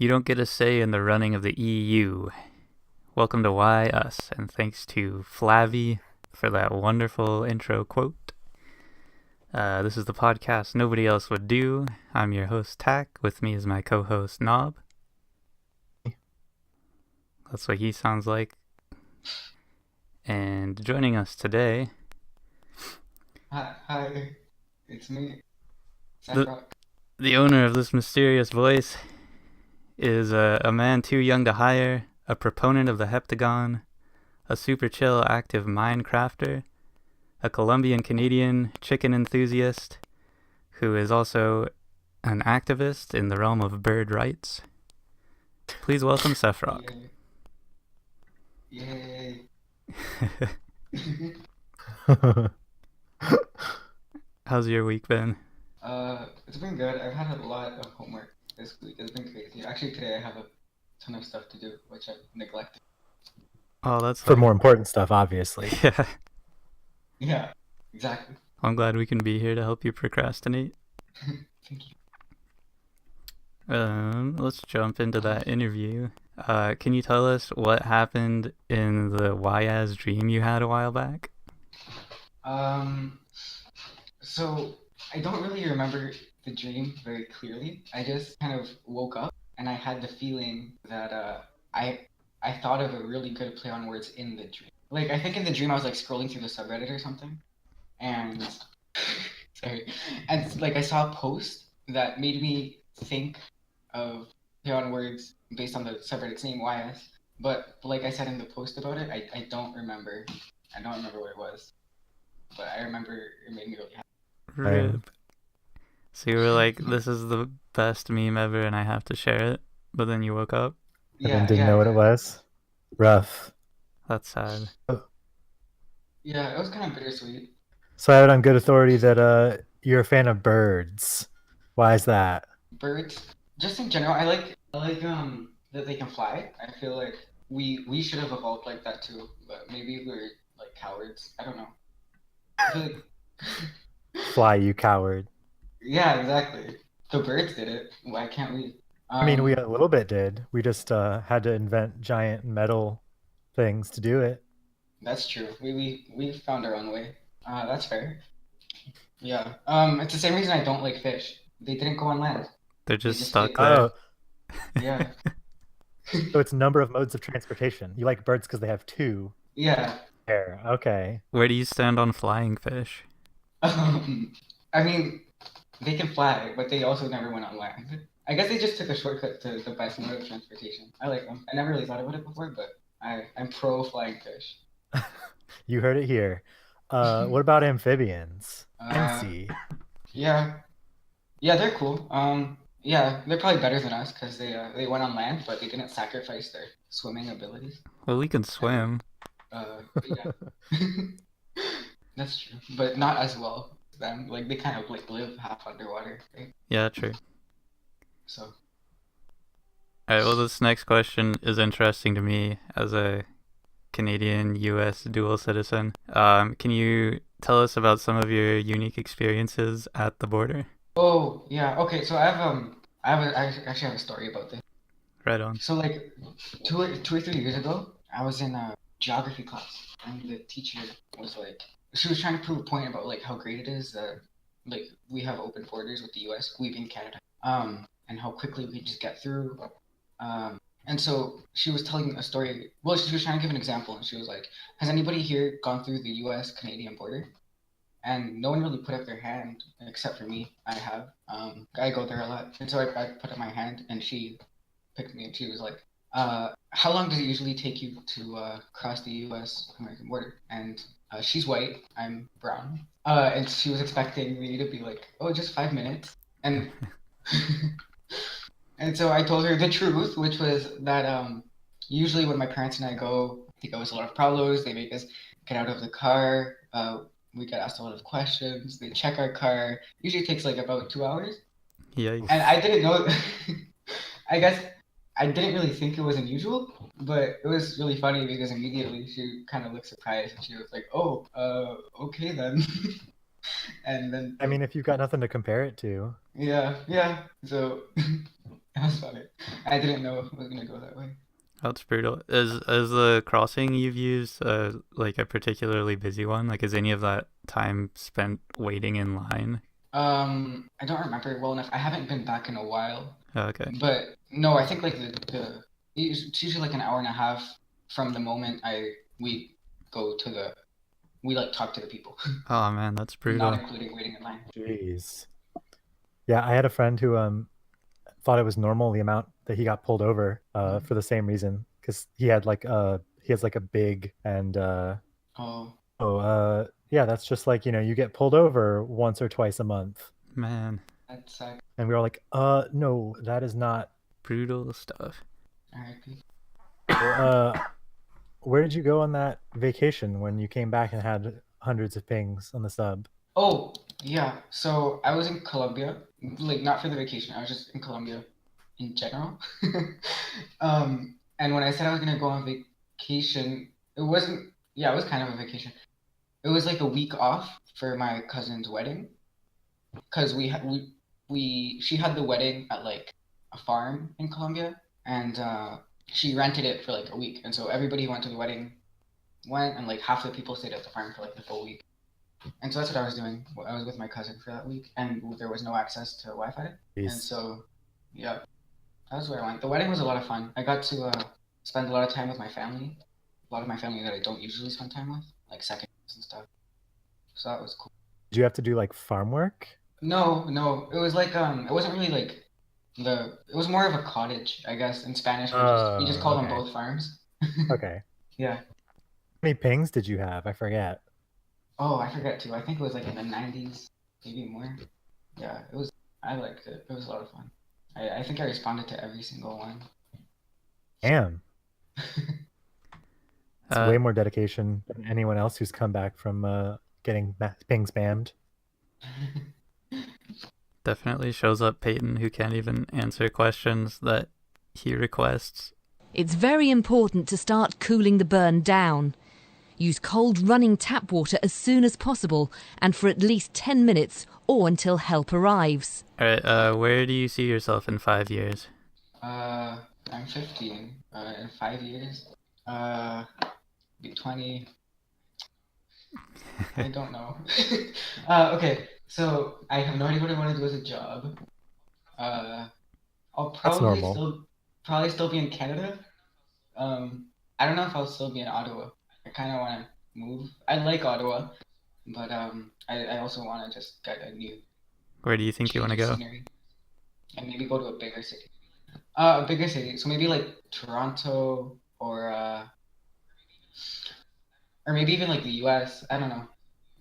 You don't get a say in the running of the EU. Welcome to Why Us, and thanks to Flavy for that wonderful intro quote. This is the podcast nobody else would do. I'm your host, Tack. With me is my co-host, Knob. That's what he sounds like. And joining us today... Hi, it's me, Sefrok. The owner of this mysterious voice is a man too young to hire, a proponent of the heptagon, a super chill active Minecrafter, a Colombian-Canadian chicken enthusiast, who is also an activist in the realm of bird rights. Please welcome Sefrok. Yay. How's your week been? It's been good. I've had a lot of homework this week. It's been crazy. Actually, today I have a ton of stuff to do, which I've neglected. Oh, that's for more important stuff, obviously. Yeah. Yeah, exactly. I'm glad we can be here to help you procrastinate. Thank you. Let's jump into that interview. Can you tell us what happened in the YAS dream you had a while back? So I don't really remember the dream very clearly. I just kind of woke up and I had the feeling that I thought of a really good play on words in the dream. Like, I think in the dream I was like scrolling through the subreddit or something, and sorry, and like I saw a post that made me think of play on words based on the subreddit's name YS. But like I said in the post about it, I don't remember. I don't remember what it was, but I remember it made me really happy. Rip. So you were like, this is the best meme ever and I have to share it, but then you woke up? And then didn't know what it was? Rough. That's sad. Yeah, it was kind of bittersweet. So I have it on good authority that you're a fan of birds. Why is that? Birds, just in general, I like that they can fly. I feel like we should have evolved like that too, but maybe we're like cowards. I don't know. I feel like Fly, you coward. yeah, exactly. The birds did it. Why can't we? I mean, we a little bit did. We just had to invent giant metal things to do it. That's true. We found our own way. That's fair. Yeah. It's the same reason I don't like fish. They didn't go on land. They're just just stuck stayed there. Oh, Yeah. so it's number of modes of transportation. You like birds because they have two. Yeah. There. Okay. Where do you stand on flying fish? I mean, they can fly, but they also never went on land. I guess they just took a shortcut to the best mode of transportation. I like them. I never really thought about it before, but I'm pro flying fish. You heard it here. What about amphibians? And sea. Yeah, they're cool. Yeah, they're probably better than us because they went on land, but they didn't sacrifice their swimming abilities. Well, we can swim. Yeah. That's true, but not as well as them. Like, they kind of like live half underwater, right? Yeah, true. So. Alright, well, this next question is interesting to me as a Canadian-US dual citizen. Can you tell us about some of your unique experiences at the border? Oh, yeah. Okay, so I actually have a story about this. Right on. So like two or 3 years ago, I was in a geography class, and the teacher was like, she was trying to prove a point about like how great it is that like we have open borders with the U.S., we being Canada, and how quickly we just get through. And so she was telling a story. Well, she was trying to give an example, and she was like, "Has anybody here gone through the U.S.-Canadian border?" And no one really put up their hand except for me. I have. I go there a lot, and so I put up my hand, and she picked me, and she was like, "How long does it usually take you to cross the U.S.-American border?" And she's white, I'm brown, and she was expecting me to be like, "Oh, just 5 minutes," and and so I told her the truth, which was that usually when my parents and I go, they go with a lot of problems. They make us get out of the car. We get asked a lot of questions. They check our car. Usually takes like about 2 hours. Yikes. And I didn't know. I guess I didn't really think it was unusual, but it was really funny because immediately she kind of looked surprised and she was like, "Oh, okay then." And then I mean, if you've got nothing to compare it to. yeah. So That was about it. I didn't know it was gonna go that way. That's brutal. Is the crossing you've used like a particularly busy one? Like, is any of that time spent waiting in line? I don't remember it well enough. I haven't been back in a while, Okay. but no, I think like it's usually like an hour and a half from the moment we go to we like talk to the people, Oh man, that's not brutal. including waiting in line. Jeez. Yeah, I had a friend who thought it was normal the amount that he got pulled over for the same reason because he has like a big and Oh, yeah, that's just like, you get pulled over once or twice a month. Man, that sucks. And we were like, no, that is not. brutal stuff. R.I.P. Well, where did you go on that vacation when you came back and had hundreds of pings on the sub? Oh, yeah. So I was in Colombia, like not for the vacation. I was just in Colombia in general. And when I said I was gonna go on vacation, it wasn't, yeah, it was kind of a vacation. It was like a week off for my cousin's wedding, because she had the wedding at like a farm in Colombia, and she rented it for like a week, and so everybody who went to the wedding went, and like half the people stayed at the farm for like the full week. And so that's what I was doing. I was with my cousin for that week, and there was no access to Wi-Fi, and Jeez. so yeah, that was where I went. The wedding was a lot of fun. I got to spend a lot of time with my family, a lot of my family that I don't usually spend time with, like seconds and stuff. So that was cool. Did you have to do like farm work? No, no, it was like it wasn't really like it was more of a cottage, I guess. In Spanish, we just call them Okay. both farms. Okay. Yeah. How many pings did you have? I forget. Oh, I forget too. I think it was like in the 90s, maybe more. Yeah, it was. I liked it. It was a lot of fun. I think I responded to every single one. Damn. It's Uh, way more dedication than anyone else who's come back from getting ping spammed. definitely shows up Peyton who can't even answer questions that he requests. It's very important to start cooling the burn down. Use cold running tap water as soon as possible and for at least 10 minutes or until help arrives. Alright, where do you see yourself in 5 years? I'm 15. In 5 years, be 20. I don't know. Okay, so I have no idea what I want to do as a job. I'll That's normal. probably still be in Canada. I don't know if I'll still be in Ottawa. I kind of want to move. I like Ottawa, but I also want to just get a new Where do you think you want change to of go? scenery and maybe go to a bigger city. A bigger city. So maybe like Toronto or maybe even like the U.S. I don't know,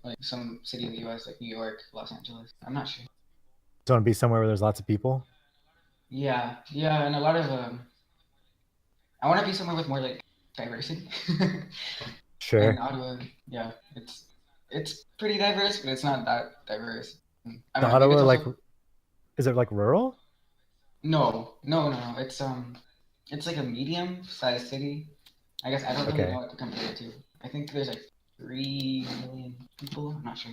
like some city in the U.S. like New York, Los Angeles. I'm not sure. Do you want to be somewhere where there's lots of people? Yeah, yeah, and a lot of I want to be somewhere with more like diversity. Sure. And Ottawa, yeah, it's pretty diverse, but it's not that diverse. I The don't know. Maybe Ottawa, it's like, also is it like rural? no, no, no, no. It's like a medium-sized city. I guess I don't really know Okay. what to compare it to. I think there's like 3 million people. I'm not sure.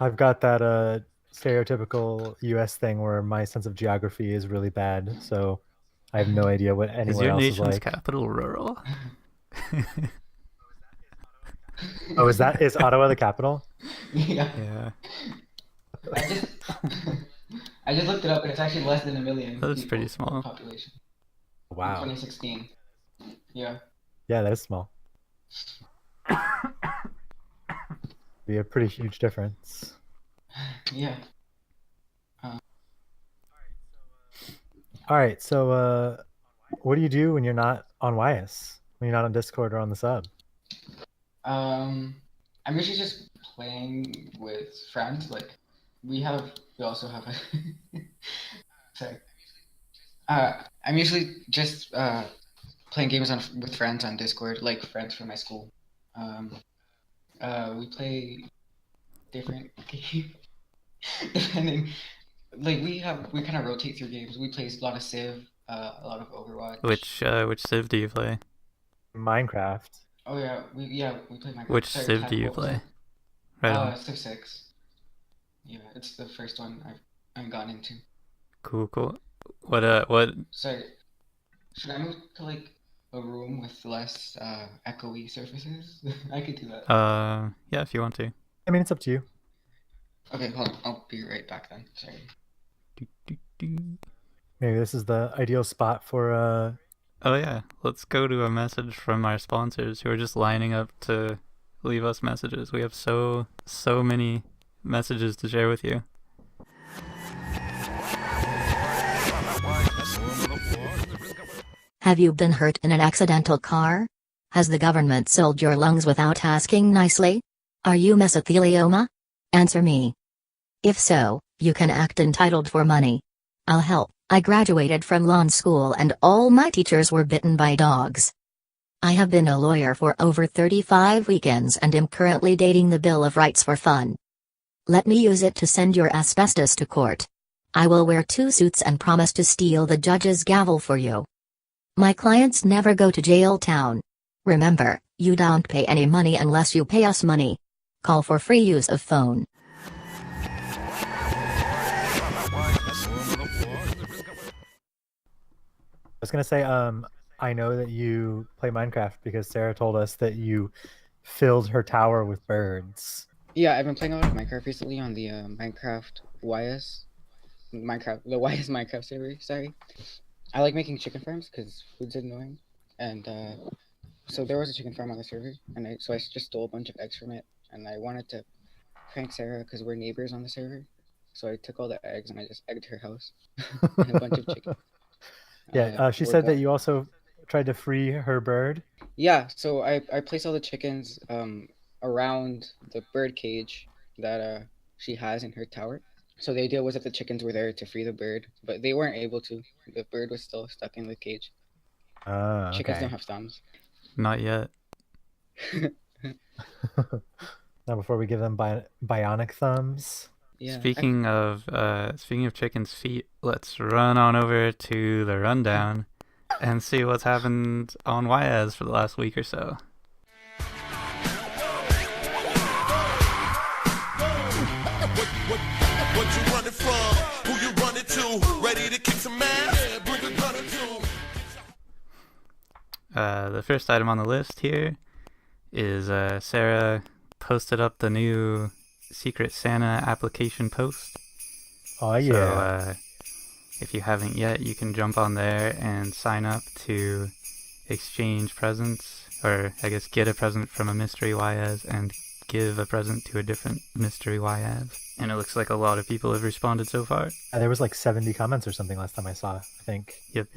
I've got that stereotypical US thing where my sense of geography is really bad, so I have no idea what Is anywhere your else is nation's like. capital rural? Oh, is Ottawa the capital? Yeah, Yeah, I just I just looked it up, and it's actually less than 1 million that's pretty people small. population in Wow. 2016. Yeah. Yeah, that is small. Be a pretty huge difference. Yeah. All right, so what do you do when you're not on YS? When you're not on Discord or on the sub? I'm usually just playing with friends. Like we also have a sorry. I'm usually just playing games with friends on Discord, like friends from my school. Um, we play different games depending. Like we kind of rotate through games. We play a lot of Civ, a lot of Overwatch. Which Civ do you play? Minecraft. Oh we play Minecraft. Which Sorry, Civ do you what was play? it? Right on. Civ 6. Yeah, it's the first one I've gotten into. Cool, cool. What? Sorry, should I move to like a room with less echoey surfaces? I could do that. Yeah, if you want to. I mean, it's up to you. Okay, hold on. I'll be right back then. Sorry. Do, do, do. Maybe this is the ideal spot for Oh yeah, let's go to a message from our sponsors who are just lining up to leave us messages. We have so many messages to share with you. Have you been hurt in an accidental car? Has the government sold your lungs without asking nicely? Are you mesothelioma? Answer me. If so, you can act entitled for money. I'll help. I graduated from law school and all my teachers were bitten by dogs. I have been a lawyer for over 35 weekends and am currently dating the Bill of Rights for fun. Let me use it to send your asbestos to court. I will wear 2 suits and promise to steal the judge's gavel for you. My clients never go to jail town. Remember, you don't pay any money unless you pay us money. Call for free use of phone. I was gonna say, I know that you play Minecraft because Sarah told us that you filled her tower with birds. Yeah, I've been playing a lot of Minecraft recently on the Minecraft the YS Minecraft server. Sorry, I like making chicken farms because food's annoying, and so there was a chicken farm on the server, and I just stole a bunch of eggs from it, and I wanted to prank Sarah because we're neighbors on the server, so I took all the eggs and I just egged her house and a bunch of chickens. Yeah, she we're said that going- you also tried to free her bird. Yeah, so I placed all the chickens around the bird cage that she has in her tower. So the idea was that the chickens were there to free the bird, but they weren't able to. The bird was still stuck in the cage. Chickens Okay. don't have thumbs. Not yet. Now, before we give them bionic thumbs. Yeah. Speaking of chickens' feet, let's run on over to the rundown and see what's happened on YS for the last week or so. What you running from? Who you running to? Ready to kick some ass? Yeah, bring a gun or two. The first item on the list here is Sarah posted up the new Secret Santa application post. Oh yeah. So if you haven't yet, you can jump on there and sign up to exchange presents, or I guess get a present from a mystery YS and give a present to a different mystery YS. And it looks like a lot of people have responded so far. There was like 70 comments or something last time I saw, I think. Yep.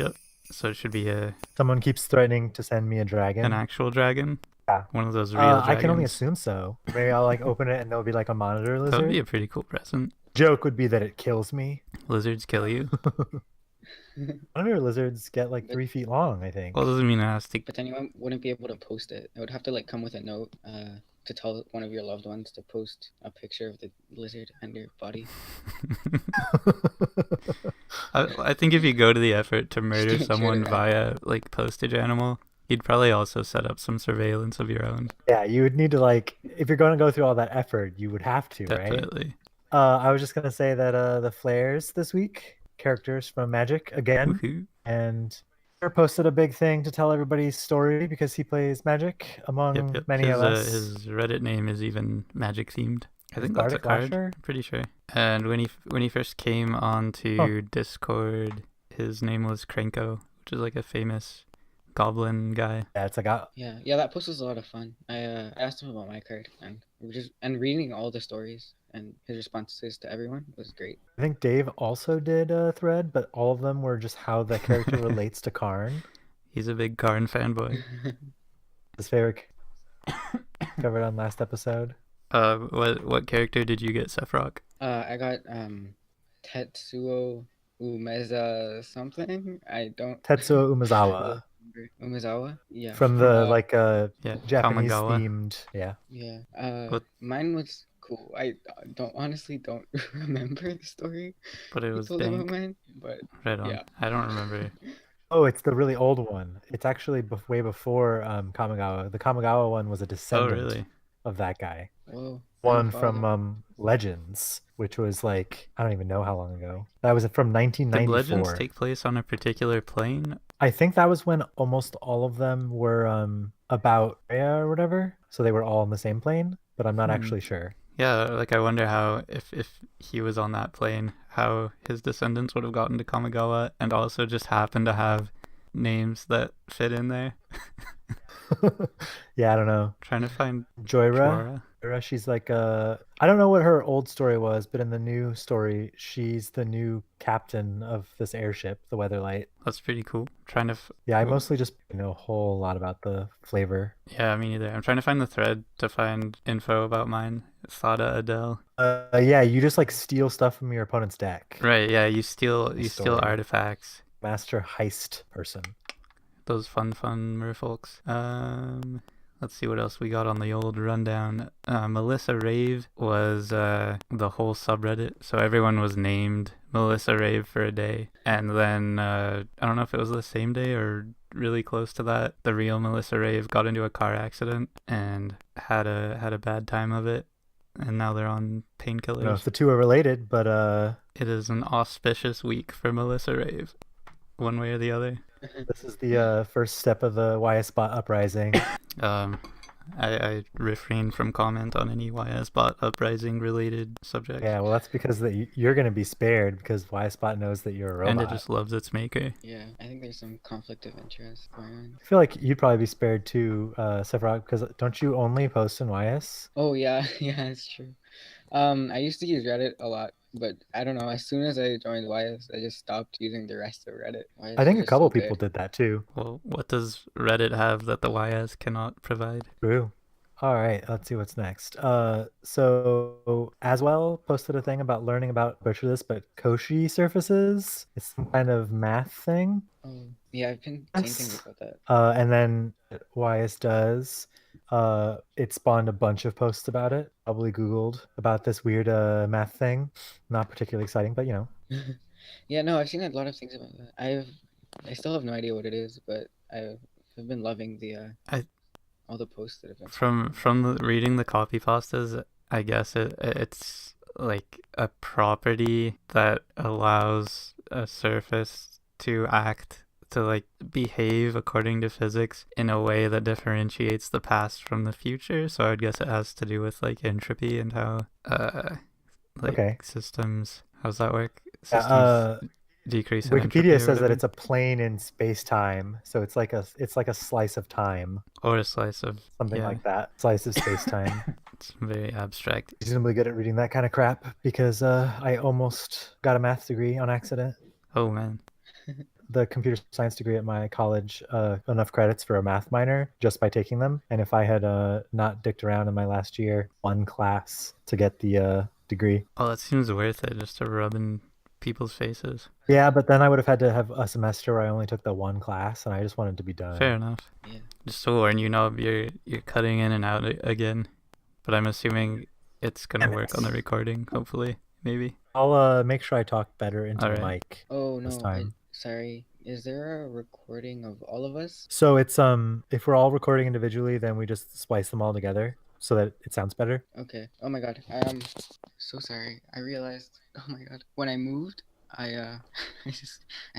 So it should be Someone keeps threatening to send me a dragon. an actual dragon. Yeah. One of those real dragons. I can only assume so. Maybe I'll like open it and there'll be like a monitor That would lizard. be a pretty cool present. Joke would be that it kills me. Lizards kill you. One of your lizards get like 3 feet long, I think. Well, it doesn't mean it has to. But then you wouldn't be able to post it. It would have to like come with a note to tell one of your loved ones to post a picture of the lizard and your body. I think if you go to the effort to murder Just someone murder via like postage animal, you'd probably also set up some surveillance of your own. Yeah, you would need to like, if you're going to go through all that effort, you would have to, right? Definitely. I was just gonna say that the flares this week, characters from Magic again, Woohoo. and Peter posted a big thing to tell everybody's story because he plays Magic among Yep. many of us. His Reddit name is even magic themed. I think that's a Bardic card. Lasher? I'm pretty sure. And when he first came onto Discord, his name was Krenko, which is like a famous goblin guy. Yeah, it's like Yeah, that post was a lot of fun. I asked him about my card, and reading all the stories and his responses to everyone was great. I think Dave also did a thread, but all of them were just how the character relates to Karn. He's a big Karn fanboy. His favorite covered on last episode. What character did you get, Sefrok? I got Tetsuo Umeza something. I don't. Tetsuo Umezawa. Umezawa? Yeah. From the Yeah, Japanese Kamigawa. themed. Yeah. Yeah. What- Mine was cool. I honestly don't remember the story. But it you was told about dank. mine, but Right on. yeah. I don't remember. Oh, it's the really old one. It's actually way before Kamigawa. The Kamigawa one was a Oh, descendant really? of that guy. Whoa. one Grandfather. from Legends, which was like I don't even know how long ago. That was from Did 1994. Legends take place on a particular plane? I think that was when almost all of them were about Rhea or whatever. So they were all on the same plane, but I'm not Hmm. actually sure. Yeah, like I wonder how if he was on that plane, how his descendants would have gotten to Kamigawa and also just happened to have names that fit in there. Yeah, I don't know. Trying to find Joyra. Jorah. She's like I don't know what her old story was, but in the new story, she's the new captain of this airship, the Weatherlight. That's pretty cool. Trying to Yeah, I mostly just know a whole lot about the flavor. Yeah, me neither. I'm trying to find the thread to find info about mine. Thada Adele. Yeah, you just like steal stuff from your opponent's deck. Right, yeah, you steal story. artifacts. Master heist person. Those fun merfolks. Let's see what else we got on the old rundown. Melissa Rave was the whole subreddit, so everyone was named Melissa Rave for a day, and then I don't know if it was the same day or really close to that. The real Melissa Rave got into a car accident and had a bad time of it, and now they're on I don't know painkillers. if the two are related, but It is an auspicious week for Melissa Rave, one way or the other. this is the first step of the YS bot uprising. I refrain from comment on any YS bot uprising related subjects. Yeah, well, that's because you're going to be spared because YS bot knows that you're a robot. And it just loves its maker. Yeah, I think there's some conflict of interest going on. I feel like you'd probably be spared too, Sefrok, because don't you only post in YS? Oh yeah, yeah, it's true. I used to use Reddit a lot, but I don't know. As soon as I joined YS, I just stopped using the rest of Reddit. YS I think is a just couple so people big. did that too. Well, what does Reddit have that the YS cannot provide? True. All right, let's see what's next. So Aswell posted a thing about learning about butcher this, but Cauchy surfaces. It's some kind of math thing. Oh, yeah, I've been seeing things about that. And then YS does. It spawned a bunch of posts about it. Probably Googled about this weird math thing. Not particularly exciting, but you know. Yeah, no, I've seen a lot of things about that. I still have no idea what it is, but I've been loving the all the posts that have been From reading the copy pastas, I guess it's like a property that allows a surface to like behave according to physics in a way that differentiates the past from the future. So I'd guess it has to do with like entropy and how systems, how's that work? Systems decrease in entropy Wikipedia or says that whatever. it's a plane in space-time, so it's like a slice of time, Or a slice of something like that. Slice of space-time. It's very abstract. Reasonably good at reading that kind of crap because I almost got a math degree on accident. Oh man. The computer science degree at my college, enough credits for a math minor just by taking them. And if I had not dicked around in my last year, one class to get the degree. Oh, that seems worth it just to rub in people's faces. Yeah, but then I would have had to have a semester where I only took the one class, and I just wanted to be done. Fair enough. Yeah. Just to warn you, Nob, you're cutting in and out again, but I'm assuming it's gonna work on the recording. Hopefully, maybe. I'll make sure I talk better into the Alright. mic. Oh this no, time. sorry. Is there a recording of all of us? So it's if we're all recording individually, then we just splice them all together so that it sounds better. Okay. Oh my god. I'm so sorry. I realized. Oh my god. When I moved, I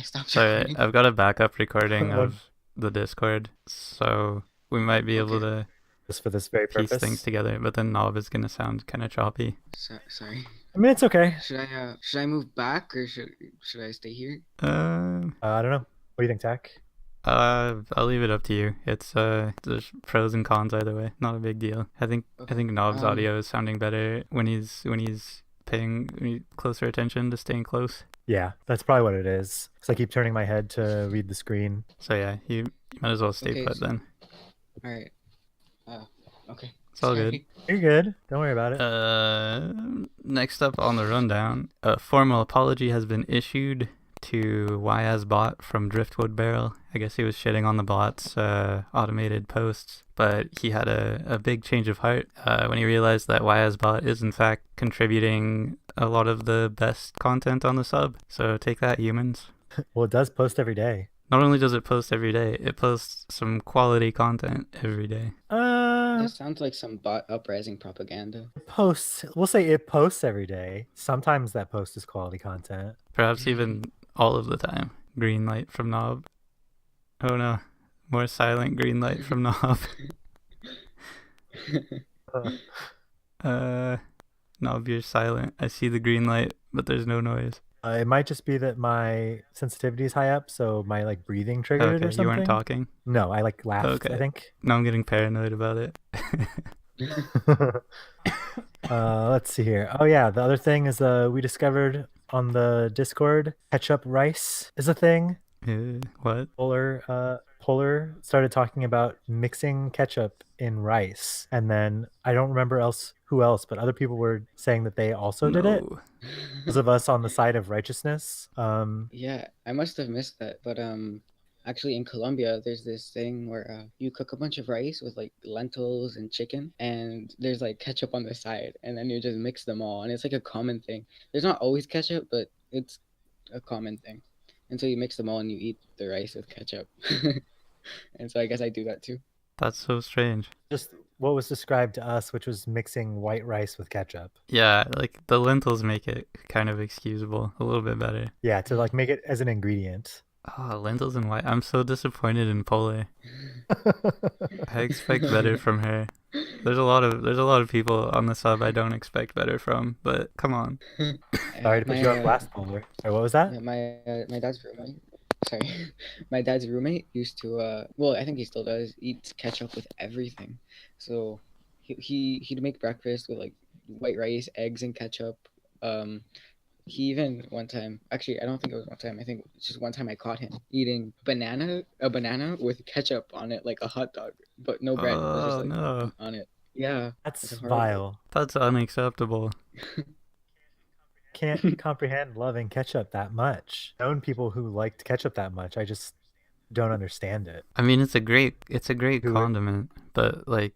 stopped Sorry, recording. I've got a backup recording What? of the Discord, so we might be able to Just for this very piece purpose. things together. But then Nob is gonna sound kind of choppy. Sorry. I mean, it's okay. Should I move back or should I stay here? I don't know. What do you think, Tack? I'll leave it up to you. It's there's pros and cons either way. Not a big deal. I think Nob's audio is sounding better when he's paying closer attention to staying close. Yeah, that's probably what it is. Because I keep turning my head to read the screen. So yeah, you might as well stay Okay, put so- then. All right. Okay. It's all Sorry. good. You're good. Don't worry about it. Next up on the rundown, a formal apology has been issued to YS Bot from Driftwood Barrel. I guess he was shitting on the bot's automated posts, but he had a big change of heart when he realized that YS Bot is in fact contributing a lot of the best content on the sub. So take that, humans. Well, it does post every day. Not only does it post every day, it posts some quality content every day. That sounds like some bot uprising propaganda. Posts. We'll say it posts every day. Sometimes that post is quality content. Perhaps even all of the time. Green light from Knob. Oh no. More silent green light from Knob. Knob, you're silent. I see the green light, but there's no noise. It might just be that my sensitivity is high up, so my like breathing triggered it or Okay, something. you weren't talking? No, I like laughed. Okay. I think. Now I'm getting paranoid about it. Let's see here. Oh yeah, the other thing is we discovered on the Discord ketchup rice is a thing. What? Polar started talking about mixing ketchup in rice, and then I don't remember who else, but other people were saying that they also did it. Those of us on the side of righteousness. Yeah, I must have missed that, but actually in Colombia there's this thing where you cook a bunch of rice with like lentils and chicken, and there's like ketchup on the side, and then you just mix them all, and it's like a common thing. There's not always ketchup, but it's a common thing. And so you mix them all and you eat the rice with ketchup. And so I guess I do that too. That's so strange. Just what was described to us, which was mixing white rice with ketchup. Yeah, like the lentils make it kind of excusable, a little bit better. Yeah, to like make it as an ingredient. Oh, lentils and white. I'm so disappointed in Polar. I expect better from her. There's a lot of people on the sub I don't expect better from, but come on. Sorry to put you on blast, Polar. Or what was that? Yeah, my dad's roommate. Sorry, my dad's roommate used to. Well, I think he still does. Eat ketchup with everything. So he'd make breakfast with like white rice, eggs, and ketchup. He even one time, actually, I don't think it was one time. I think it's just one time I caught him eating a banana with ketchup on it, like a hot dog, but no bread. It was just like no. on it. Yeah, That's it's horrible. vile. That's unacceptable. Can't comprehend loving ketchup that much. Known people who liked ketchup that much. I just don't understand it. I mean, it's a great Who- condiment, but like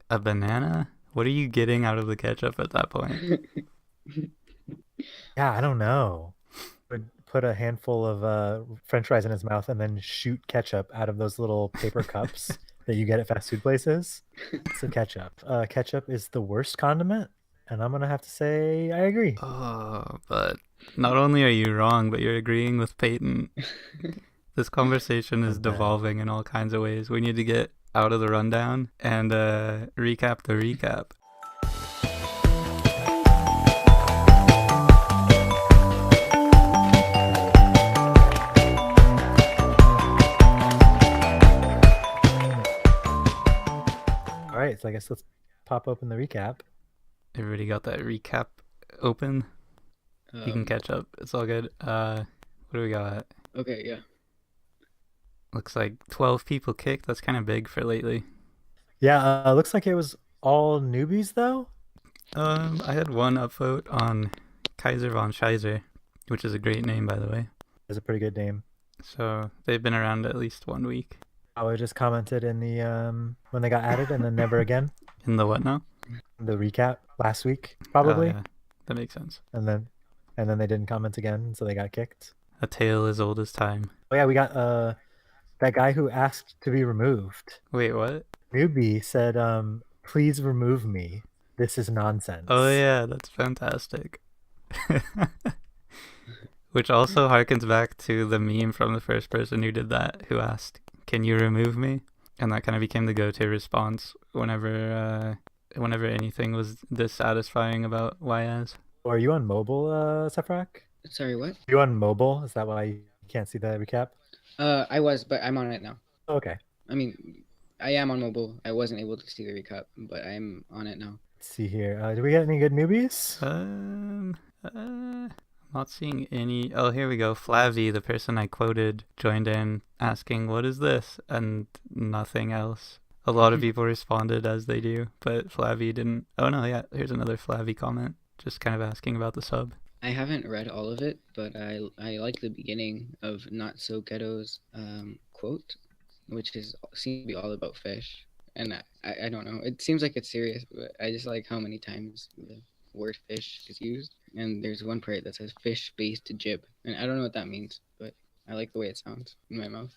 a banana? What are you getting out of the ketchup at that point? Yeah, I don't know. Would put a handful of French fries in his mouth and then shoot ketchup out of those little paper cups that you get at fast food places. So ketchup. Ketchup is the worst condiment, and I'm gonna have to say I agree. Oh, but not only are you wrong, but you're agreeing with Peyton. This conversation is Okay. devolving in all kinds of ways. We need to get out of the rundown and recap the recap. All right, so I guess let's pop open the recap. Everybody got that recap open? You can catch up. It's all good. What do we got? Okay, yeah. Looks like 12 people kicked. That's kind of big for lately. Yeah, looks like it was all newbies though. I had one upvote on Kaiser von Scheiser, which is a great name, by the way. It's a pretty good name. So they've been around at least 1 week. I just commented in the when they got added and then never again. In the what now? The recap last week, probably. Oh, yeah. That makes sense. And then they didn't comment again, so they got kicked. A tale as old as time. Oh yeah, we got that guy who asked to be removed. Wait, what? Newbie said, please remove me. This is nonsense. Oh yeah, that's fantastic. Which also harkens back to the meme from the first person who did that, who asked, "Can you remove me?" And that kind of became the go-to response whenever anything was dissatisfying about YS. Are you on mobile, Sefrok? Sorry, what? Are you on mobile? Is that why you can't see the recap? I was, but I'm on it now. Okay. I mean, I am on mobile. I wasn't able to see the recap, but I'm on it now. Let's see here. Do we get any good newbies? I'm not seeing any. Oh, here we go. Flavy, the person I quoted, joined in asking, "What is this?" and nothing else. A lot of people responded as they do, but Flavy didn't. Oh no, yeah, here's another Flavy comment, just kind of asking about the sub. I haven't read all of it, but I like the beginning of Not So Ghetto's quote, which seems to be all about fish. And I don't know. It seems like it's serious, but I just like how many times the word fish is used. And there's one part that says fish based jib. And I don't know what that means, but I like the way it sounds in my mouth.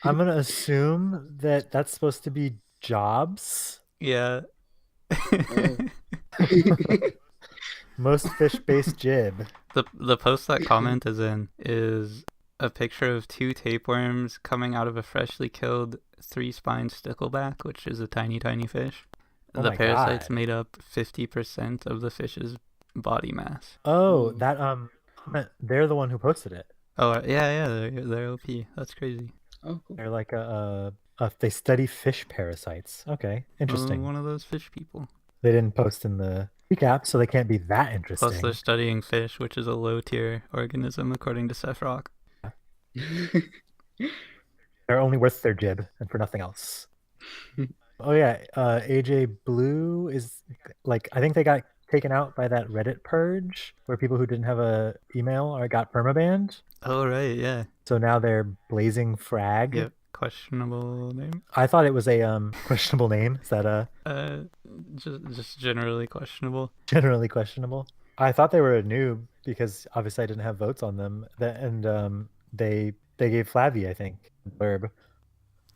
I'm gonna assume that that's supposed to be Jobs. Yeah. Oh. Most fish-based jib. The post that comment is in is a picture of 2 tapeworms coming out of a freshly killed 3-spined stickleback, which is a tiny, tiny fish. Oh The my parasites God. made up 50% of the fish's body mass. Oh, Ooh. that comment, they're the one who posted it. Oh, yeah, they're OP. That's crazy. Oh, cool. They're like they study fish parasites. Okay, interesting. One of those fish people. They didn't post in the recap, so they can't be that Plus, interesting. they're studying fish, which is a low-tier organism according to Sefrok. They're only worth their jib and for nothing else. Oh yeah, AJ Blue is like, I think they got taken out by that Reddit purge where people who didn't have a email or got permabanned. Oh, right, yeah. So now they're Blazing Frag. Yep, questionable name. I thought it was a questionable name. Is that Just generally questionable. generally questionable? I thought they were a noob because obviously I didn't have votes on them. And they gave Flavie, I think, blurb.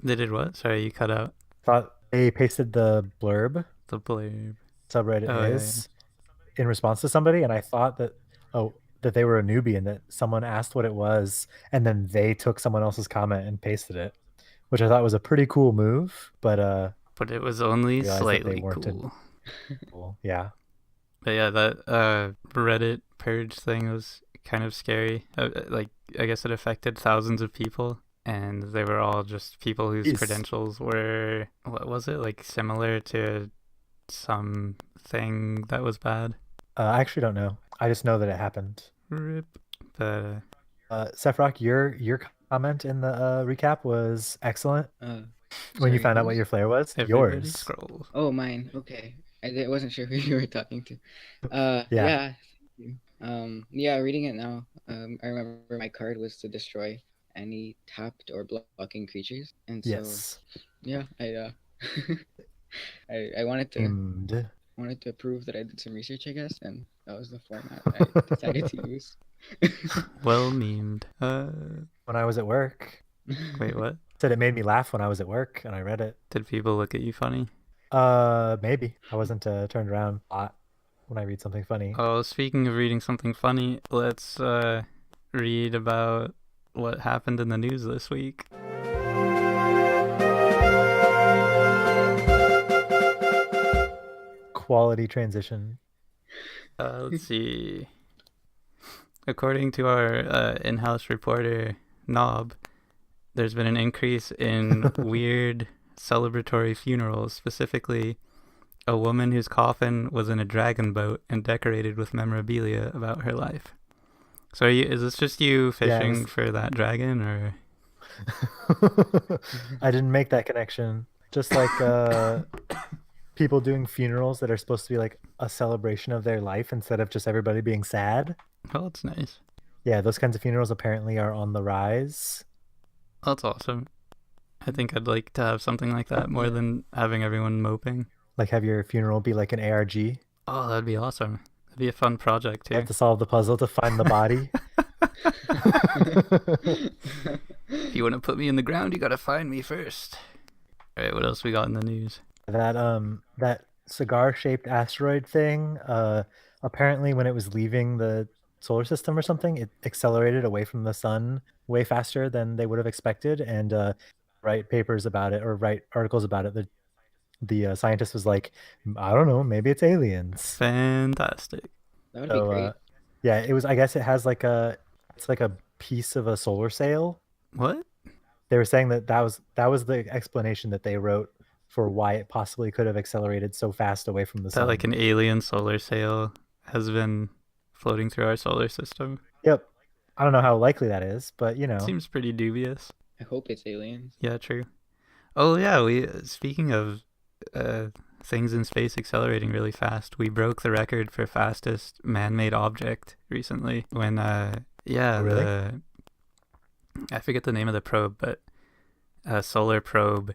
They did what? Sorry, you cut out. Thought they pasted the blurb The blurb. subreddit Oh, yeah, is in response to somebody, and I thought that they were a newbie and that someone asked what it was, and then they took someone else's comment and pasted it, which I thought was a pretty cool move. But But it was only realized that slightly they weren't cool. cool. Yeah. But yeah, that Reddit purge thing was kind of scary. Like, I guess it affected thousands of people, and they were all just people whose Jeez. credentials were, what was it, like similar to something that was bad. I actually don't know. I just know that it happened. Rip. But Sefrok, your comment in the recap was excellent. When you Sorry, found out what whose? your flare was, everybody yours. scrolls. Oh, mine. Okay. I wasn't sure who you were talking to. Yeah. Yeah. Thank you. Yeah, reading it now. I remember my card was to destroy any tapped or blocking creatures, and so Yes. yeah, I wanted to Aimed. prove that I did some research, I guess, and that was the format I decided to use. Well memed. When I was at work, Wait, what? said it made me laugh when I was at work, and I read it. Did people look at you funny? Maybe I wasn't turned around a lot when I read something funny. Oh, speaking of reading something funny, let's read about what happened in the news this week. Quality transition. Let's see. According to our in-house reporter, Knob, there's been an increase in weird celebratory funerals, specifically a woman whose coffin was in a dragon boat and decorated with memorabilia about her life. So is this just you fishing for that dragon, or? I didn't make that connection. Just like people doing funerals that are supposed to be like a celebration of their life instead of just everybody being sad. Oh, that's nice. Yeah, those kinds of funerals apparently are on the rise. That's awesome. I think I'd like to have something like that more than having everyone moping. Like have your funeral be like an ARG. Oh, that'd be awesome. That'd be a fun project You too. have to solve the puzzle to find the body. If you want to put me in the ground, you gotta find me first. All right, what else we got in the news? That cigar-shaped asteroid thing, apparently when it was leaving the solar system or something, it accelerated away from the sun way faster than they would have expected, and write papers about it or write articles about it. The scientist was like, I don't know, maybe it's aliens. Fantastic. That would be great. Yeah, it was. I guess it has it's like a piece of a solar sail. What? They were saying that was the explanation that they wrote for why it possibly could have accelerated so fast away from the sun. That like an alien solar sail has been floating through our solar system. Yep. I don't know how likely that is, but Seems pretty dubious. I hope it's aliens. Yeah, true. Oh yeah, speaking of things in space accelerating really fast, we broke the record for fastest man-made object recently when Really? I forget the name of the probe, but a solar probe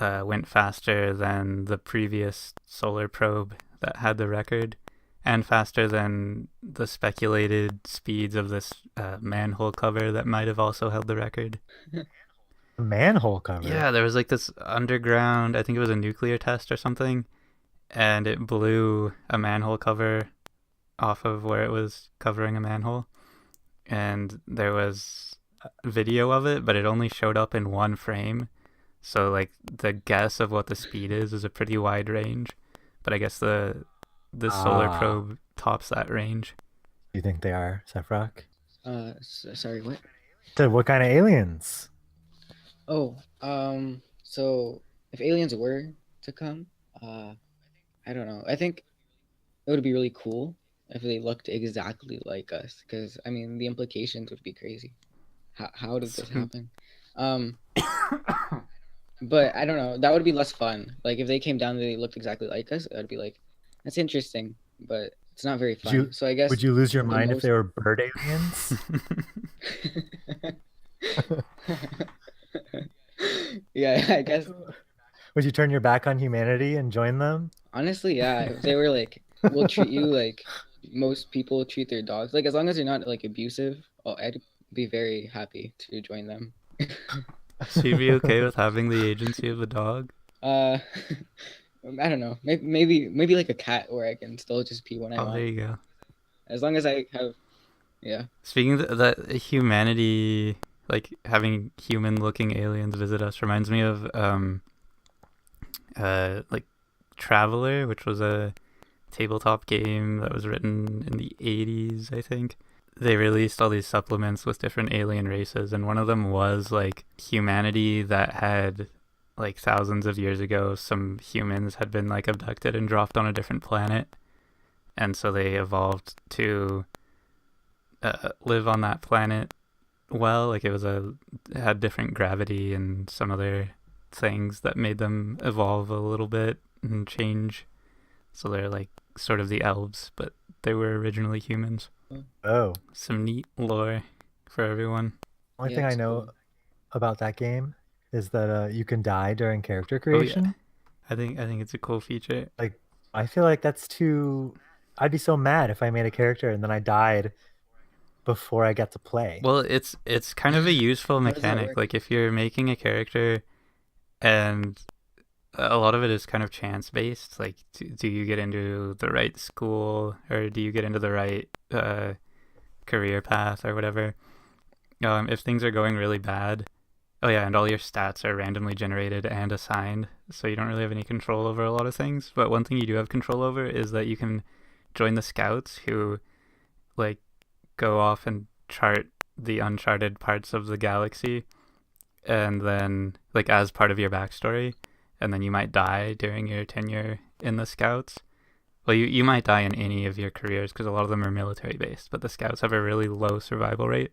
went faster than the previous solar probe that had the record, and faster than the speculated speeds of this manhole cover that might have also held the record. A manhole cover. Yeah, there was like this underground, I think it was a nuclear test or something, and it blew a manhole cover off of where it was covering a manhole. And there was a video of it, but it only showed up in one frame. So like the guess of what the speed is a pretty wide range. But I guess the solar probe tops that range. Do you think they are, Sefrok? Sorry, what? So what kind of aliens? Oh, so if aliens were to come, I don't know. I think it would be really cool if they looked exactly like us, because I mean, the implications would be crazy. How did this happen? Um, but I don't know. That would be less fun. Like if they came down and they looked exactly like us, I'd be like, that's interesting, but it's not very fun. So I guess Would you lose your the mind if most- they were bird aliens? Yeah, I guess Would you turn your back on humanity and join them? honestly, yeah. If they were like, we'll treat you like most people treat their dogs. Like as long as they're not like abusive, I'd be very happy to join them. So you'd be okay with having the agency of the dog? I don't know. Maybe like a cat where I can still just pee when I Oh, want. there you go. As long as I have, yeah. Speaking of that, humanity, like having human-looking aliens visit us, reminds me of like Traveler, which was a tabletop game that was written in the 80s, I think. They released all these supplements with different alien races, and one of them was like humanity that had like thousands of years ago some humans had been like abducted and dropped on a different planet, and so they evolved to live on that planet well. Like it had different gravity and some other things that made them evolve a little bit and change. So they're like sort of the elves, but they were originally humans. Oh. Some neat lore for everyone. Only Yeah, thing I it's know cool. about that game is that you can die during character creation. I think it's a cool feature. Like, I feel like that's too. I'd be so mad if I made a character and then I died before I get to play. Well, it's kind of a useful How does that mechanic. work? Like if you're making a character and a lot of it is kind of chance based. Like, do you get into the right school or do you get into the right career path or whatever? If things are going really bad, oh yeah, and all your stats are randomly generated and assigned, so you don't really have any control over a lot of things. But one thing you do have control over is that you can join the scouts who like go off and chart the uncharted parts of the galaxy, and then like as part of your backstory, and then you might die during your tenure in the scouts. Well, you might die in any of your careers because a lot of them are military based, but the scouts have a really low survival rate.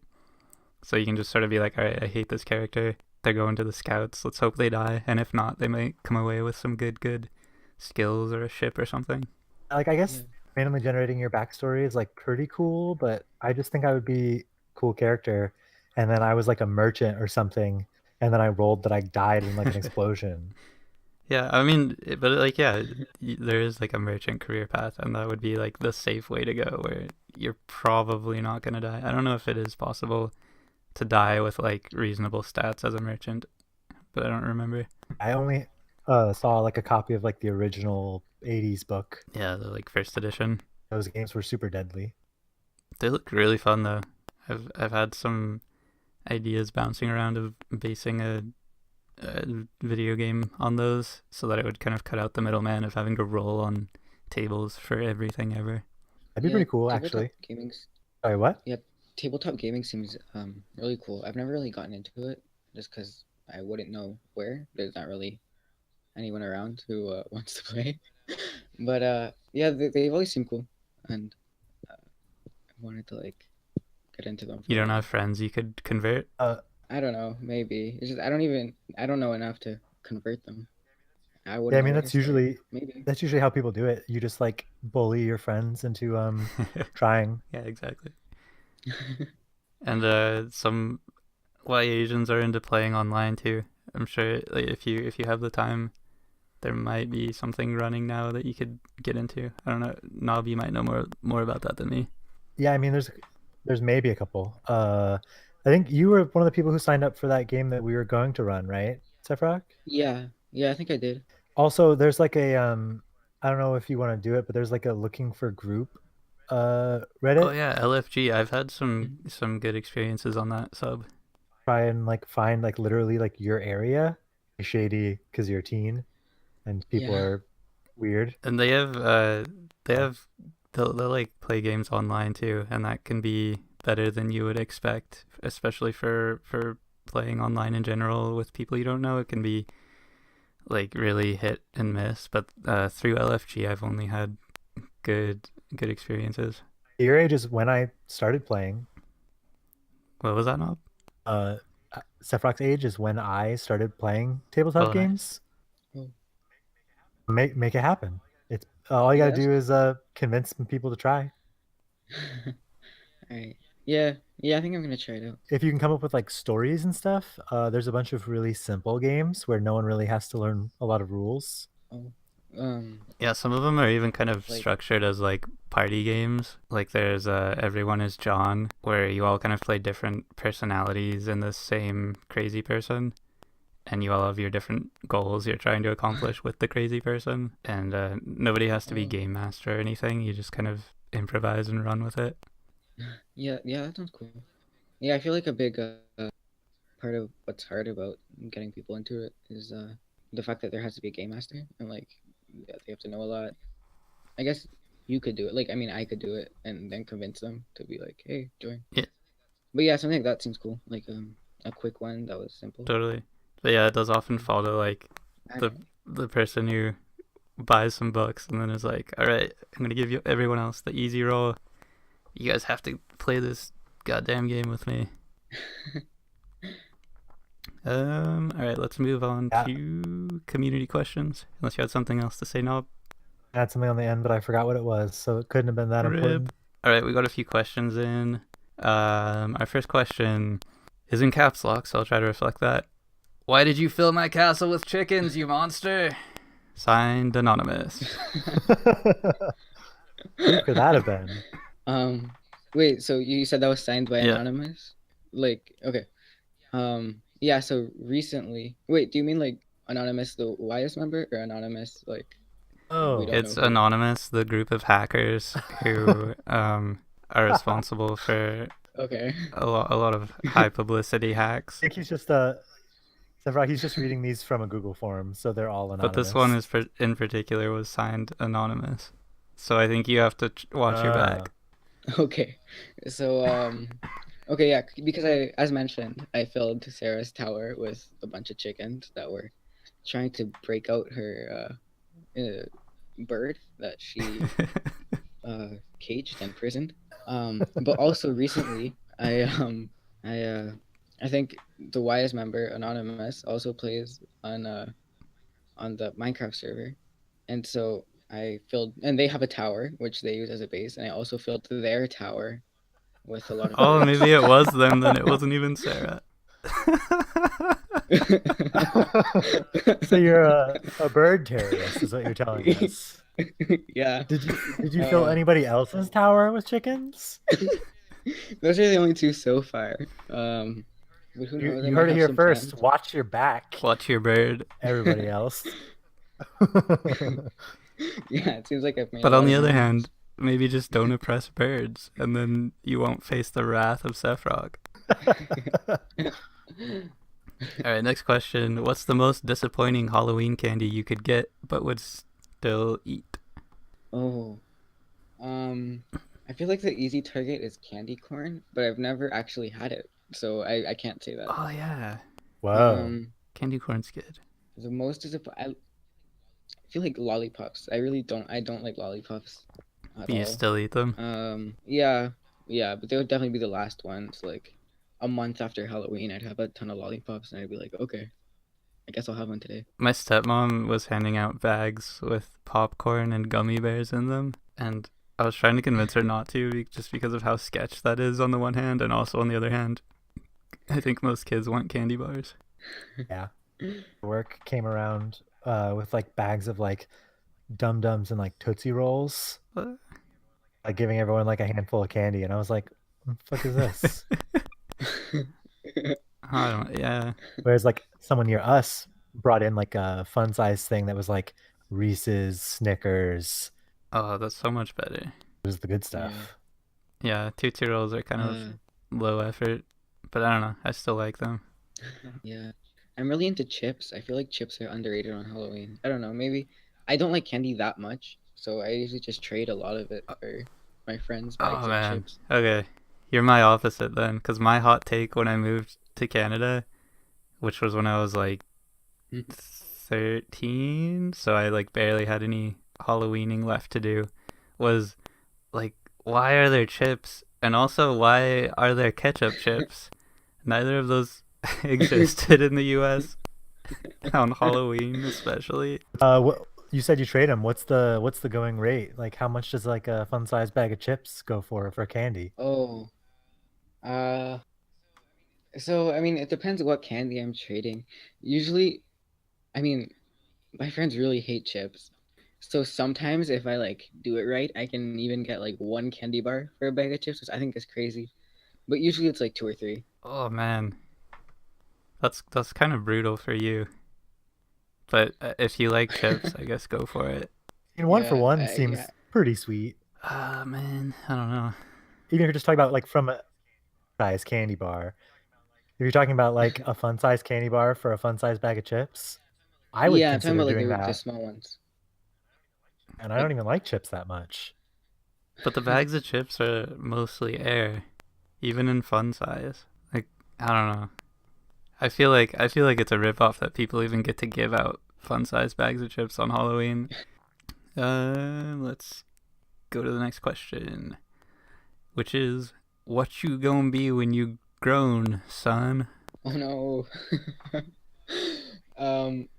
So you can just sort of be like, all right, I hate this character. They're going to the scouts. Let's hope they die. And if not, they might come away with some good skills or a ship or something. Like, I guess Yeah. randomly generating your backstory is like pretty cool, but I just think I would be a cool character, and then I was like a merchant or something, and then I rolled that I died in like an explosion. Yeah, I mean, but like, yeah, there is like a merchant career path, and that would be like the safe way to go where you're probably not going to die. I don't know if it is possible to die with like reasonable stats as a merchant, but I don't remember. I only saw like a copy of like the original 80s book. Yeah, the like first edition. Those games were super deadly. They look really fun though. I've had some ideas bouncing around of basing a video game on those so that it would kind of cut out the middleman of having to roll on tables for everything ever. That'd be Yeah, pretty cool, tabletop actually. Gaming's Sorry, what? tabletop gaming seems really cool. I've never really gotten into it just because I wouldn't know where. There's not really anyone around who wants to play. But yeah, they've always seemed cool, and I wanted to like get into them. You don't have friends you could convert? I don't know. Maybe it's just I don't know enough to convert them. I wouldn't. Yeah, I know mean where to start. Maybe. that's usually how people do it. You just like bully your friends into trying. Yeah, exactly. And some Asians are into playing online too. I'm sure like, if you have the time, there might be something running now that you could get into. I don't know. Nob, you might know more about that than me. Yeah, I mean there's maybe a couple. I think you were one of the people who signed up for that game that we were going to run, right, Sefrok? Yeah, yeah, I think I did. Also, there's like a I don't know if you want to do it, but there's like a looking for group Reddit. Oh yeah, LFG. I've had Mhm. some good experiences on that sub. Try and like find like literally like your area. Shady because you're a teen and people Yeah, are weird. And they Oh. have they'll like play games online too, and that can be better than you would expect, especially for playing online in general with people you don't know. It can be like really hit and miss, but through LFG I've only had good experiences. Your age is when I started playing. What was that, Knob? Uh, Sefrok's age is when I started playing tabletop Oh, nice. games. oh, Make it happen. It's all you yeah, gotta that's do is convince some people to try. all right. Yeah, yeah, I think I'm gonna try it out. If you can come up with like stories and stuff, there's a bunch of really simple games where no one really has to learn a lot of rules. Oh, Yeah, some of them are even kind of like, structured as like party games. Like there's Everyone is John, where you all kind of play different personalities in the same crazy person, and you all have your different goals you're trying to accomplish with the crazy person, and nobody has to be oh, game master or anything. You just kind of improvise and run with it. yeah, yeah, that sounds cool. Yeah, I feel like a big part of what's hard about getting people into it is the fact that there has to be a game master and like yeah, they have to know a lot. I guess you could do it. Like, I mean, I could do it and then convince them to be like, "Hey, join." Yeah, But yeah, something like that seems cool. Like a quick one that was simple. totally. But yeah, it does often fall to like I the don't know. the person who buys some books and then is like, all right, I'm gonna give you everyone else the easy roll. You guys have to play this goddamn game with me. All right, let's move on Yeah, to community questions. Unless you had something else to say, Nob. I had something on the end, but I forgot what it was, so it couldn't have been that Rip. important. All right, we got a few questions in. Our first question is in caps lock, so I'll try to reflect that. Why did you fill my castle with chickens, you monster? Signed, Anonymous. Who could that have been? Wait, so you said that was signed by Yeah, Anonymous? Like, okay. Yeah, so recently, wait, do you mean like Anonymous, the YS member, or Anonymous, like, we Oh, don't know it's who? Anonymous, the group of hackers who are responsible for Okay. a lot of high publicity I hacks. think he's just Sefrok, he's just reading these from a Google form, so they're all But this one anonymous. is in particular was signed Anonymous. So I think you have to watch your Uh, back. Okay. So, okay, yeah, because as mentioned, I filled Sarah's tower with a bunch of chickens that were trying to break out her bird that she caged and imprisoned. But also recently, I I think the YS member Anonymous also plays on the Minecraft server, and so I filled, and they have a tower which they use as a base, and I also filled their tower with a lot of Oh, birds. maybe it was them then. It wasn't even Sarah. so you're a bird terrorist, is what you're telling us. Yeah. Did you fill anybody else's tower with chickens? Those are the only two so far. But who knows? I You might heard it have here some first. plans. Watch your back, Watch your bird. everybody else. Yeah, it seems like I've made a But on lot the of other enemies. hand, maybe just don't oppress birds, and then you won't face the wrath of Sefrok. All right, next question. What's the most disappointing Halloween candy you could get but would still eat? Oh, I feel like the easy target is candy corn, but I've never actually had it, so I can't say that. Oh yeah, Whoa. candy corn's good. The most disappointing. I feel like lollipops. I don't like lollipops at But you all. still eat them? Yeah, yeah, but they would definitely be the last ones. Like a month after Halloween, I'd have a ton of lollipops, and I'd be like, okay, I guess I'll have one today. My stepmom was handing out bags with popcorn and gummy bears in them, and I was trying to convince her not to, just because of how sketch that is on the one hand, and also on the other hand, I think most kids want candy bars. Yeah. Work came around with like bags of like Dum Dums and like Tootsie Rolls, like giving everyone like a handful of candy, and I was like, "What the fuck is this?" I don't. Yeah. Whereas like someone near us brought in like a fun size thing that was like Reese's, Snickers. Oh, that's so much better. It was the good Yeah. stuff. Yeah, Tootsie Rolls are kind of low effort, but I don't know. I still like them. Yeah. I'm really into chips. I feel like chips are underrated on Halloween. I don't know, maybe I don't like candy that much, so I usually just trade a lot of it for my friends' bags Oh of man. chips. Okay, you're my opposite then, because my hot take when I moved to Canada, which was when I was like Mhm. 13, so I like barely had any Halloweening left to do, was like, why are there chips? And also, why are there ketchup chips? Neither of those existed in the US on Halloween, especially. What you said you trade them? What's the going rate? Like how much does like a fun size bag of chips go for candy? Oh, uh, so I mean, it depends what candy I'm trading. Usually, I mean, my friends really hate chips. So sometimes if I like do it right, I can even get like one candy bar for a bag of chips, which I think is crazy. But usually it's like two or three. Oh man, that's kind of brutal for you. But if you like chips, I guess go for it. And one for Yeah, one yeah. seems pretty sweet. Ah man, I don't know. Even if you're just talking about like from a size candy bar. If you're talking about like a fun size candy bar for a fun size bag of chips, I would Yeah, I'm talking consider about like doing the that. small ones. And I Like don't even like chips that much. But the bags of chips are mostly air, even in fun size. Like I don't know. I feel like it's a ripoff that people even get to give out fun size bags of chips on Halloween. Let's go to the next question, which is, what you gonna be when you grown, son? oh no.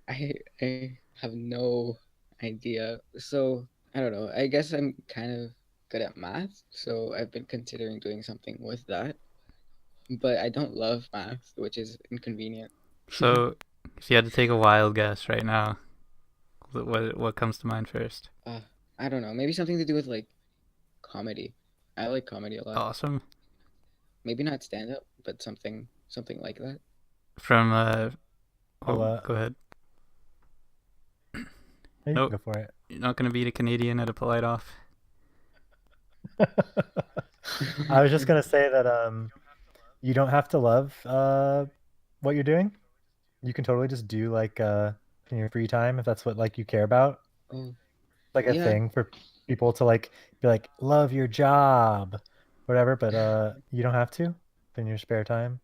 I have no idea. So I don't know. I guess I'm kind of good at math, so I've been considering doing something with that. But I don't love math, which is inconvenient. So, if you had to take a wild guess right now, what comes to mind first? Uh, I don't know. Maybe something to do with like comedy. I like comedy a lot. Awesome. Maybe not stand up, but something like that. From So, oh, go ahead. you can Nope. go for it. You're not gonna beat a Canadian at a polite off. I was just gonna say that you don't have to love what you're doing. You can totally just do like in your free time if that's what like you care about. Oh, Like a yeah. thing for people to like be like love your job, whatever. But you don't have to in your spare time.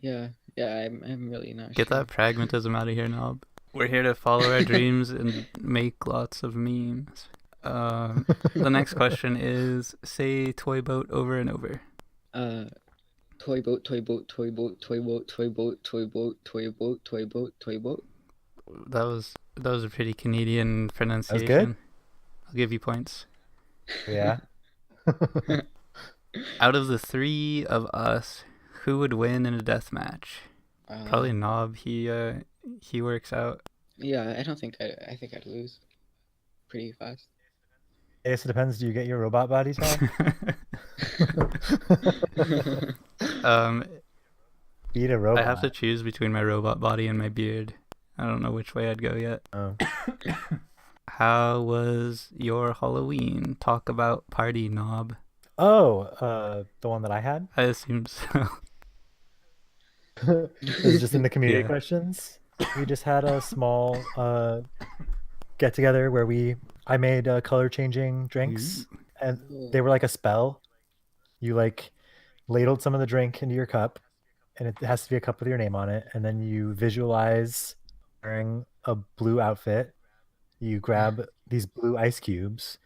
Yeah, Yeah, I'm really not get sure. that pragmatism out of here, knob. We're here to follow our dreams and make lots of memes. The next question is, say toy boat over and over. Toy boat, toy boat, toy boat, toy boat, toy boat, toy boat, toy boat, toy boat, toy boat. That was a pretty Canadian pronunciation. good. I'll give you points. Yeah. Out of the three of us, who would win in a death match? Probably Knob. He works out. Yeah, I don't think I think I'd lose pretty fast. I guess it depends. Do you get your robot body type? Beat a robot. I have to choose between my robot body and my beard. I don't know which way I'd go yet. Oh. How was your Halloween? Talk about party, Knob. Oh, the one that I had? I assume so. This is just in the community Yeah. questions. We just had a small get together where I made color changing drinks, and they were like a spell. You like ladled some of the drink into your cup, and it has to be a cup with your name on it, and then you visualize wearing a blue outfit. You grab these blue ice cubes,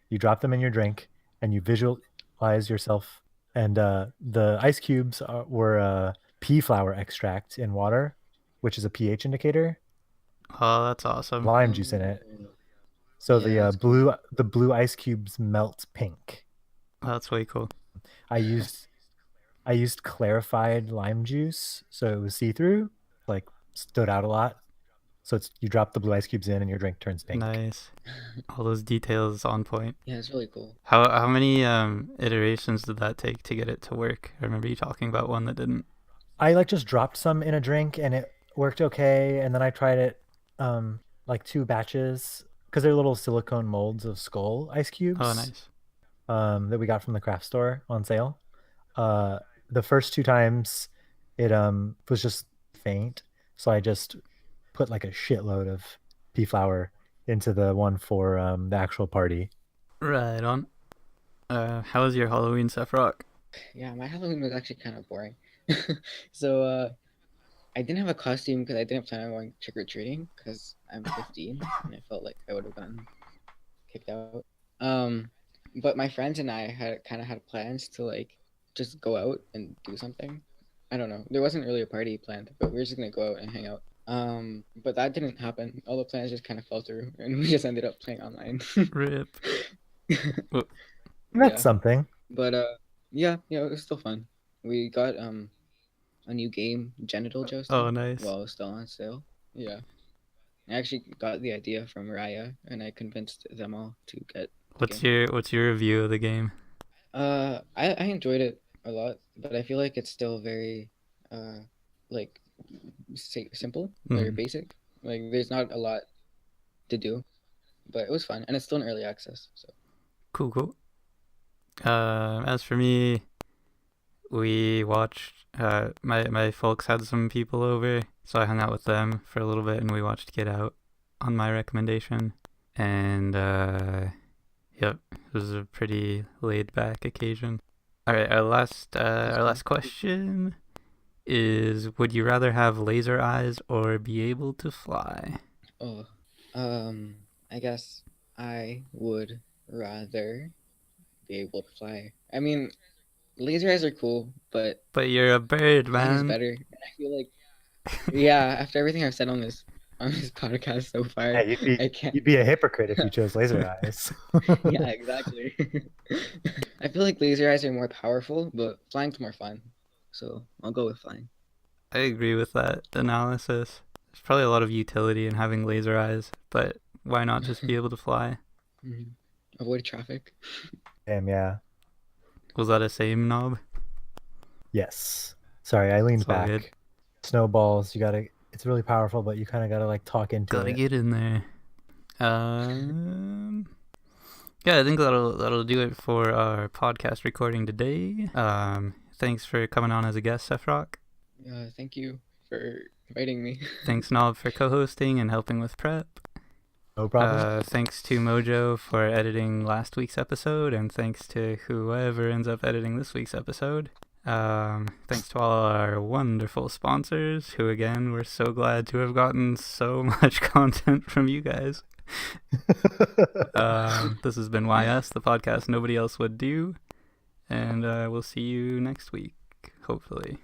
you drop them in your drink, and you visualize yourself. And the ice cubes were pea flower extract in water, which is a pH indicator. Oh, that's awesome. Lime juice in it. So Yeah, the blue ice cubes melt pink. That's way cool. I used clarified lime juice, so it was see through, like stood out a lot. So it's you drop the blue ice cubes in and your drink turns pink. Nice. All those details on point. Yeah, it's really cool. How many iterations did that take to get it to work? I remember you talking about one that didn't. I like just dropped some in a drink and it worked okay. And then I tried it like 2 batches because they're little silicone molds of skull ice cubes. Oh, nice. That we got from the craft store on sale. The first 2 times it was just faint, so I just put like a shitload of pea flour into the one for the actual party. Right on. How was your Halloween, Sefrok? Yeah, my Halloween was actually kind of boring. So I didn't have a costume because I didn't plan on going trick or treating because I'm 15 and I felt like I would have gotten kicked out. But my friends and I had plans to like just go out and do something. I don't know. There wasn't really a party planned, but we were just gonna go out and hang out. But that didn't happen. All the plans just kind of fell through, and we just ended up playing online. Rip. That's Yeah. something. But yeah, it was still fun. We got a new game, Genital Jousting. Oh, nice. While it was still on sale. Yeah. I actually got the idea from Raya, and I convinced them all to get. What's your review of the game? I enjoyed it a lot, but I feel like it's still very like simple, very basic. Like there's not a lot to do, but it was fun, and it's still in early access. So Cool. As for me, we watched. My folks had some people over, so I hung out with them for a little bit, and we watched Get Out on my recommendation. And yep, it was a pretty laid back occasion. All right, our last question is: would you rather have laser eyes or be able to fly? Oh, I guess I would rather be able to fly. I mean, laser eyes are cool, but you're a bird, flying is man. better. And I feel like, yeah, after everything I've said on this podcast so far, Yeah, I can't. you'd be a hypocrite if you chose laser eyes. Yeah, exactly. I feel like laser eyes are more powerful, but flying's more fun. So I'll go with flying. I agree with that analysis. There's probably a lot of utility in having laser eyes, but why not just be able to fly? Mm-hmm. Avoid traffic. Damn, yeah. Was that a same knob? Yes. Sorry, I leaned It's all back. good. Snowballs, it's really powerful, but you kind of gotta like talk into Gotta it. get in there. Yeah, I think that'll do it for our podcast recording today. Thanks for coming on as a guest, Sefrok. Thank you for inviting me. Thanks, Knob, for co-hosting and helping with prep. No problem. Thanks to Mojo for editing last week's episode, and thanks to whoever ends up editing this week's episode. Thanks to all our wonderful sponsors, who again, we're so glad to have gotten so much content from you guys. This has been YS, the podcast nobody else would do, and we'll see you next week, hopefully.